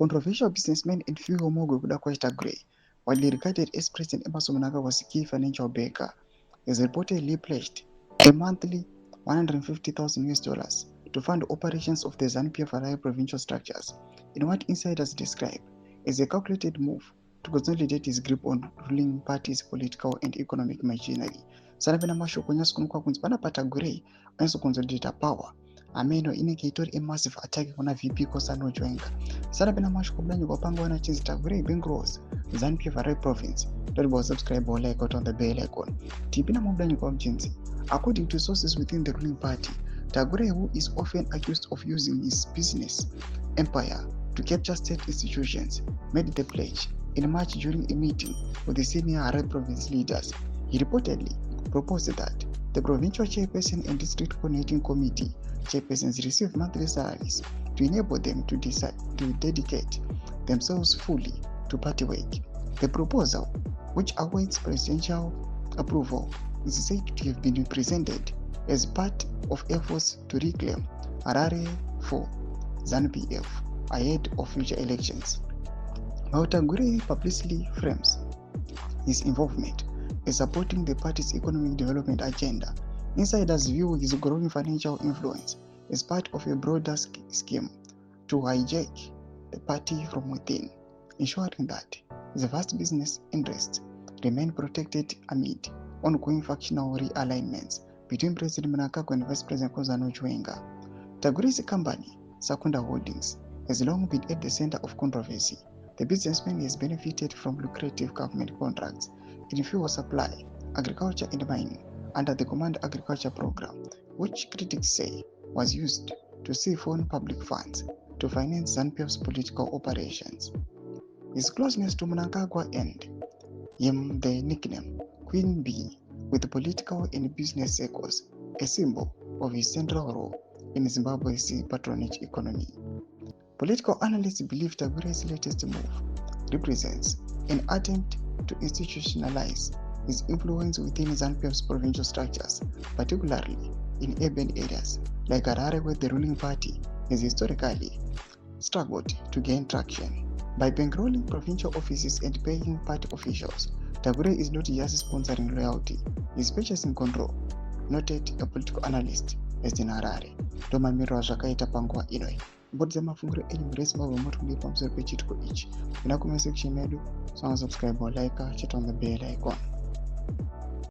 controversial businessman and fuel mogul kuda kwa Tagwirei, widely regarded as President Emmerson Mnangagwa's key financial backer, has reportedly pledged a monthly $150,000 to fund operations of the ZVAITWA provincial structures in what insiders describe as a calculated move to consolidate his grip on ruling party's political and economic machinery. Sanapena mashoko nyasukunukwa kunzi pana Tagwirei anozoconsolidate power ameno inenge itori a massive attack kuna VP Kosano Chiwenga. Sanapena mashoko blanyi kwa pango wana chinzi Tagwirei Bengros ZVAITWA province. Don't forget subscribe or like out on the bell icon. Tipina mablanyi kwa mchinzi. According to sources within the ruling party, Tagwirei, who is often accused of using his business empire to capture state institutions, made the pledge in March during a meeting with the senior Harare province leaders. He reportedly proposed that the provincial chairperson and district coordinating committee chairpersons receive monthly salaries to enable them to dedicate themselves fully to party work. The proposal, which awaits presidential approval, is said to have been presented as part of efforts to reclaim Harare for ZANU-PF ahead of future elections. While Tagwirei publicly frames his involvement as supporting the party's economic development agenda, insiders view his growing financial influence as part of a broader scheme to hijack the party from within, ensuring that the vast business interests remain protected amid ongoing factional realignments between President Mnangagwa and Vice President Kosano Chiwenga. Tagwirei's company, Secunda Holdings, has long been at the center of controversy. The businessman has benefited from lucrative government contracts in fuel supply, agriculture and mining under the Command Agriculture Program, which critics say was used to siphon public funds to finance ZANU-PF's political operations. His closeness to Mnangagwa earned him the nickname Queen Bee with political and business circles, a symbol of his central role in Zimbabwe's patronage economy. Political analysts believe Tagwirei's latest move represents an attempt to institutionalize his influence within ZANU-PF's provincial structures, particularly in urban areas like Harare, where the ruling party has historically struggled to gain traction. By bankrolling provincial offices and paying party officials, Tagwirei is not just sponsoring loyalty, he is purchasing control, noted a political analyst based in Harare. Domamiro zvakaita panguva inoi. Mbodi dzamafungiro enyu muresi mabva motungire pamusoro pechitiko ichi. Kuna comment section medu, subscribe or like, chat on the bell icon.